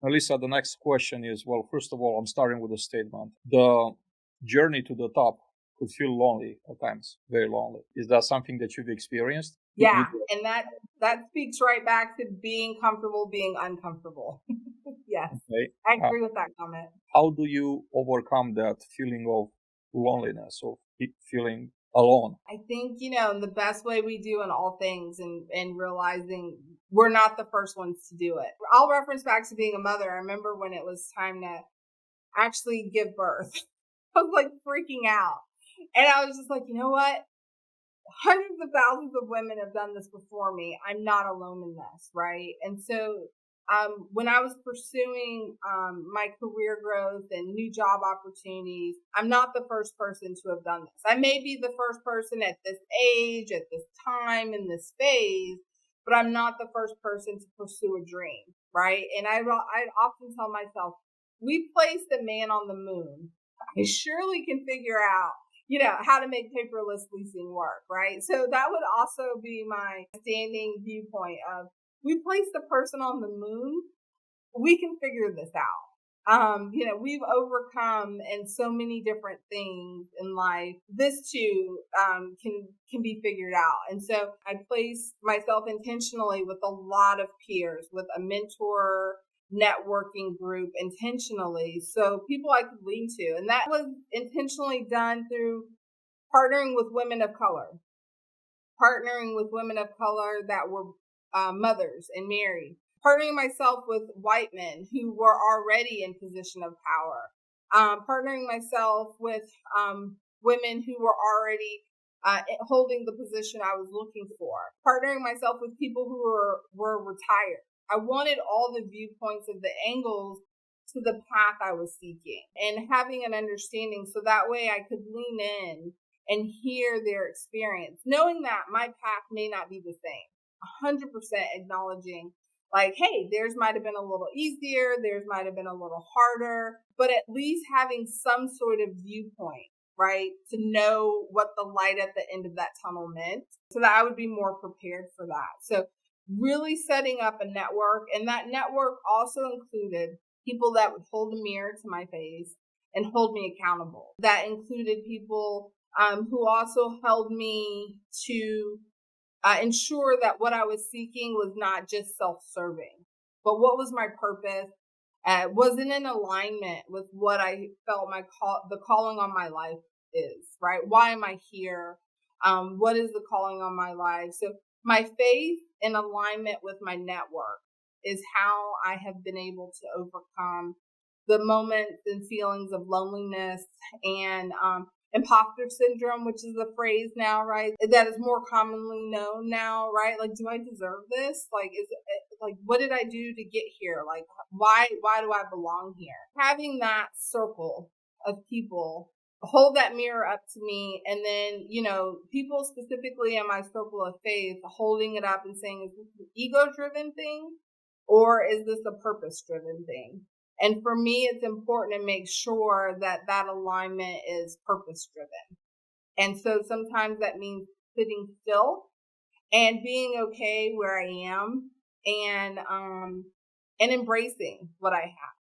Alisa, the next question is, well, first of all, I'm starting with a statement. The journey to the top could feel lonely at times, very lonely. Is that something that you've experienced? Yeah, and that speaks right back to being comfortable, being uncomfortable. Yes, Okay. I agree with that comment. How do you overcome that feeling of loneliness, of feeling alone? I think, the best way we do in all things and realizing we're not the first ones to do it. I'll reference back to being a mother. I remember when it was time to actually give birth. I was like freaking out. And I was just like, you know what? Hundreds of thousands of women have done this before me. I'm not alone in this, right? And so when I was pursuing my career growth and new job opportunities, I'm not the first person to have done this. I may be the first person at this age, at this time, in this phase, but I'm not the first person to pursue a dream, right? And I often tell myself, we placed a man on the moon. I surely can figure out how to make paperless leasing work, right? So that would also be my standing viewpoint of we placed the person on the moon. We can figure this out. We've overcome in so many different things in life. This too can be figured out. And so I place myself intentionally with a lot of peers, with a mentor networking group intentionally. So people I could lean to. And that was intentionally done through partnering with women of color, that were mothers and married, partnering myself with white men who were already in position of power, partnering myself with women who were already holding the position I was looking for, partnering myself with people who were retired. I wanted all the viewpoints of the angles to the path I was seeking and having an understanding so that way I could lean in and hear their experience, knowing that my path may not be the same, 100% acknowledging like, hey, theirs might have been a little easier, theirs might have been a little harder, but at least having some sort of viewpoint, right? To know what the light at the end of that tunnel meant so that I would be more prepared for that. So really setting up a network, and that network also included people that would hold a mirror to my face and hold me accountable. That included people who also held me to ensure that what I was seeking was not just self-serving, but what was my purpose? Was it in alignment with what I felt the calling on my life is, right? Why am I here? What is the calling on my life? So my faith in alignment with my network is how I have been able to overcome the moments and feelings of loneliness and imposter syndrome, which is a phrase now, right? That is more commonly known now, right? Like, do I deserve this? Like, is it like, what did I do to get here? Like, why do I belong here? Having that circle of people hold that mirror up to me, and then, people specifically in my circle of faith holding it up and saying, is this an ego-driven thing or is this a purpose-driven thing? And for me, it's important to make sure that that alignment is purpose driven. And so sometimes that means sitting still and being okay where I am and embracing what I have.